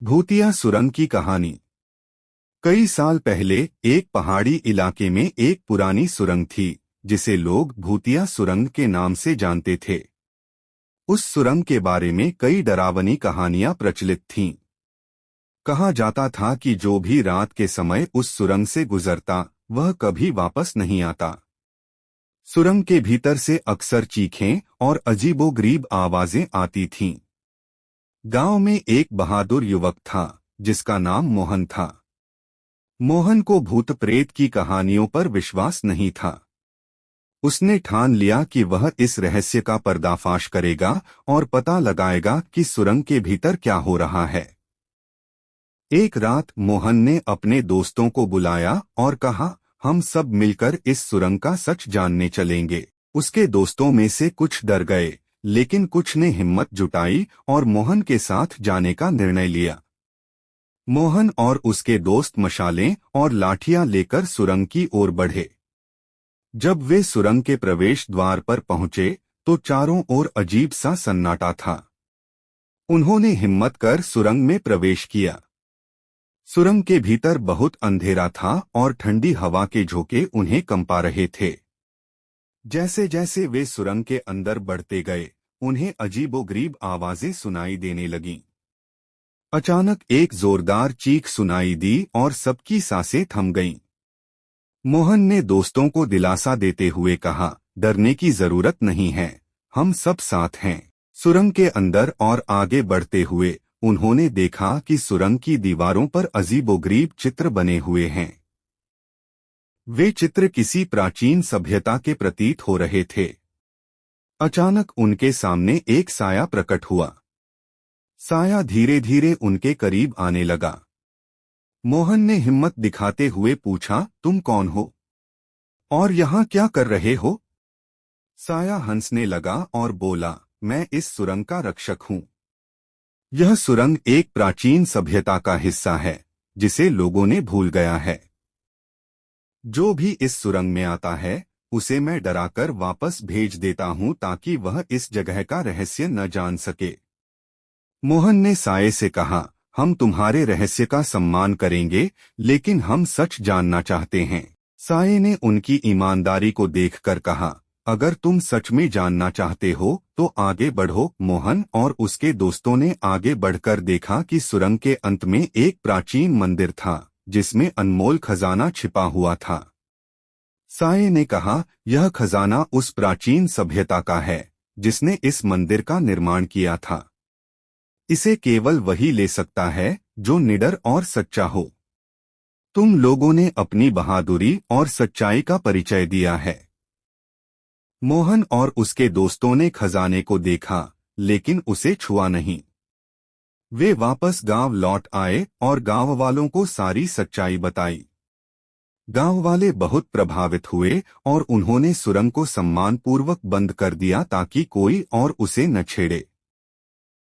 भूतिया सुरंग की कहानी। कई साल पहले एक पहाड़ी इलाके में एक पुरानी सुरंग थी जिसे लोग भूतिया सुरंग के नाम से जानते थे। उस सुरंग के बारे में कई डरावनी कहानियां प्रचलित थीं। कहा जाता था कि जो भी रात के समय उस सुरंग से गुजरता वह कभी वापस नहीं आता। सुरंग के भीतर से अक्सर चीखें और अजीबोगरीब आवाजें आती थीं। गांव में एक बहादुर युवक था जिसका नाम मोहन था। मोहन को भूत प्रेत की कहानियों पर विश्वास नहीं था। उसने ठान लिया कि वह इस रहस्य का पर्दाफाश करेगा और पता लगाएगा कि सुरंग के भीतर क्या हो रहा है। एक रात मोहन ने अपने दोस्तों को बुलाया और कहा, हम सब मिलकर इस सुरंग का सच जानने चलेंगे। उसके दोस्तों में से कुछ डर गए, लेकिन कुछ ने हिम्मत जुटाई और मोहन के साथ जाने का निर्णय लिया। मोहन और उसके दोस्त मशालें और लाठियां लेकर सुरंग की ओर बढ़े। जब वे सुरंग के प्रवेश द्वार पर पहुंचे तो चारों ओर अजीब सा सन्नाटा था। उन्होंने हिम्मत कर सुरंग में प्रवेश किया। सुरंग के भीतर बहुत अंधेरा था और ठंडी हवा के झोंके उन्हें कंपा रहे थे। जैसे जैसे वे सुरंग के अंदर बढ़ते गए, उन्हें अजीबोगरीब आवाजें सुनाई देने लगीं। अचानक एक जोरदार चीख सुनाई दी और सबकी सांसें थम गईं। मोहन ने दोस्तों को दिलासा देते हुए कहा, डरने की जरूरत नहीं है, हम सब साथ हैं। सुरंग के अंदर और आगे बढ़ते हुए उन्होंने देखा कि सुरंग की दीवारों पर अजीबोगरीब चित्र बने हुए हैं। वे चित्र किसी प्राचीन सभ्यता के प्रतीत हो रहे थे। अचानक उनके सामने एक साया प्रकट हुआ। साया धीरे धीरे उनके करीब आने लगा। मोहन ने हिम्मत दिखाते हुए पूछा, तुम कौन हो और यहाँ क्या कर रहे हो? साया हंसने लगा और बोला, मैं इस सुरंग का रक्षक हूँ। यह सुरंग एक प्राचीन सभ्यता का हिस्सा है जिसे लोगों ने भूल गया है। जो भी इस सुरंग में आता है उसे मैं डराकर वापस भेज देता हूँ ताकि वह इस जगह का रहस्य न जान सके। मोहन ने साये से कहा, हम तुम्हारे रहस्य का सम्मान करेंगे, लेकिन हम सच जानना चाहते हैं। साये ने उनकी ईमानदारी को देखकर कहा, अगर तुम सच में जानना चाहते हो तो आगे बढ़ो। मोहन और उसके दोस्तों ने आगे बढ़कर देखा कि सुरंग के अंत में एक प्राचीन मंदिर था जिसमें अनमोल खजाना छिपा हुआ था। साये ने कहा, यह खजाना उस प्राचीन सभ्यता का है जिसने इस मंदिर का निर्माण किया था। इसे केवल वही ले सकता है जो निडर और सच्चा हो। तुम लोगों ने अपनी बहादुरी और सच्चाई का परिचय दिया है। मोहन और उसके दोस्तों ने खजाने को देखा, लेकिन उसे छुआ नहीं। वे वापस गांव लौट आए और गांव वालों को सारी सच्चाई बताई। गांव वाले बहुत प्रभावित हुए और उन्होंने सुरंग को सम्मानपूर्वक बंद कर दिया ताकि कोई और उसे न छेड़े।